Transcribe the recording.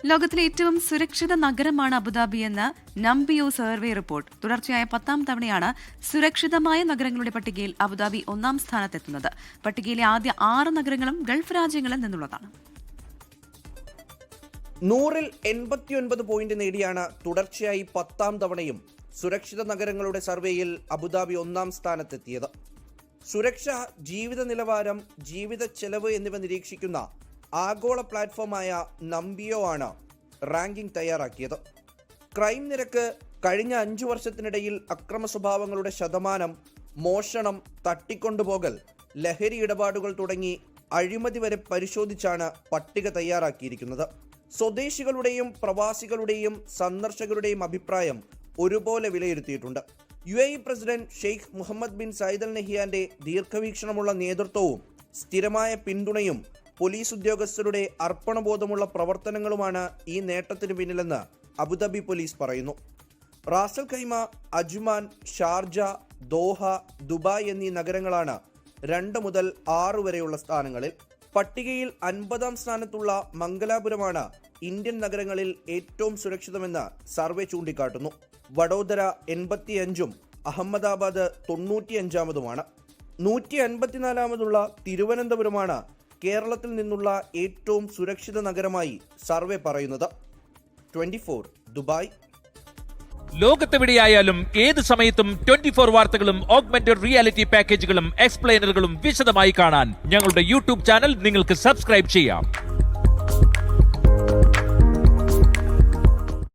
ലോകത്തിലെ ഏറ്റവും സുരക്ഷിത നഗരമാണ് അബുദാബി എന്ന നംബിയോ സർവേ റിപ്പോർട്ട്. തുടർച്ചയായ 10ാം തവണയാണ് സുരക്ഷിതമായ നഗരങ്ങളുടെ പട്ടികയിൽ അബുദാബി 1ാം സ്ഥാനത്തെത്തുന്നത്. പട്ടികയിലെ ആദ്യ 6 നഗരങ്ങളും ഗൾഫ് രാജ്യങ്ങളിൽ നിന്നുള്ളതാണ്. 100-ൽ 89 പോയിന്റ് നേടിയാണ് തുടർച്ചയായി 10ാം തവണയും സുരക്ഷിത നഗരങ്ങളുടെ സർവേയിൽ അബുദാബി 1ാം സ്ഥാനത്തെത്തിയത്. സുരക്ഷ, ജീവിത നിലവാരം, ജീവിത ചെലവ് എന്നിവ നിരീക്ഷിക്കുന്ന ആഗോള പ്ലാറ്റ്ഫോമായ നംബിയോ ആണ് റാങ്കിംഗ് തയ്യാറാക്കിയത്. ക്രൈം നിരക്ക്, കഴിഞ്ഞ 5 വർഷത്തിനിടയിൽ അക്രമ സ്വഭാവങ്ങളുടെ ശതമാനം, മോഷണം, തട്ടിക്കൊണ്ടുപോകൽ, ലഹരി ഇടപാടുകൾ തുടങ്ങി അഴിമതി വരെ പരിശോധിച്ചാണ് പട്ടിക തയ്യാറാക്കിയിരിക്കുന്നത്. സ്വദേശികളുടെയും പ്രവാസികളുടെയും സന്ദർശകരുടെയും അഭിപ്രായം ഒരുപോലെ വിലയിരുത്തിയിട്ടുണ്ട്. UAE president Sheikh Mohammed bin Zayed Al നഹിയാന്റെ ദീർഘവീക്ഷണമുള്ള നേതൃത്വവും സ്ഥിരമായ പിന്തുണയും പോലീസ് ഉദ്യോഗസ്ഥരുടെ അർപ്പണബോധമുള്ള പ്രവർത്തനങ്ങളുമാണ് ഈ നേട്ടത്തിന് പിന്നിലെന്ന് അബുദാബി പോലീസ് പറയുന്നു. Ras al Khaimah, Ajman, Sharjah, Doha, Dubai എന്നീ നഗരങ്ങളാണ് 2 മുതൽ 6 വരെയുള്ള സ്ഥാനങ്ങളിൽ. പട്ടികയിൽ 50ാം സ്ഥാനത്തുള്ള മംഗലാപുരമാണ് ഇന്ത്യൻ നഗരങ്ങളിൽ ഏറ്റവും സുരക്ഷിതമെന്ന് സർവേ ചൂണ്ടിക്കാട്ടുന്നു. വഡോദര 85ഉം അഹമ്മദാബാദ് 95ാമതുമാണ്. 154ാമതുള്ള തിരുവനന്തപുരമാണ് കേരളത്തിൽ നിന്നുള്ള ഏറ്റവും സുരക്ഷിത നഗരമായി സർവേ പറയുന്നത്. 24 ദുബായ്. ലോകത്തെവിടെയായാലും ഏത് സമയത്തും 24 വാർത്തകളും ഓഗ്മെന്റഡ് റിയാലിറ്റി പാക്കേജുകളും എക്സ്പ്ലെയിനറുകളും വിശദമായി കാണാൻ ഞങ്ങളുടെ യൂട്യൂബ് ചാനൽ നിങ്ങൾക്ക് സബ്സ്ക്രൈബ് ചെയ്യാം.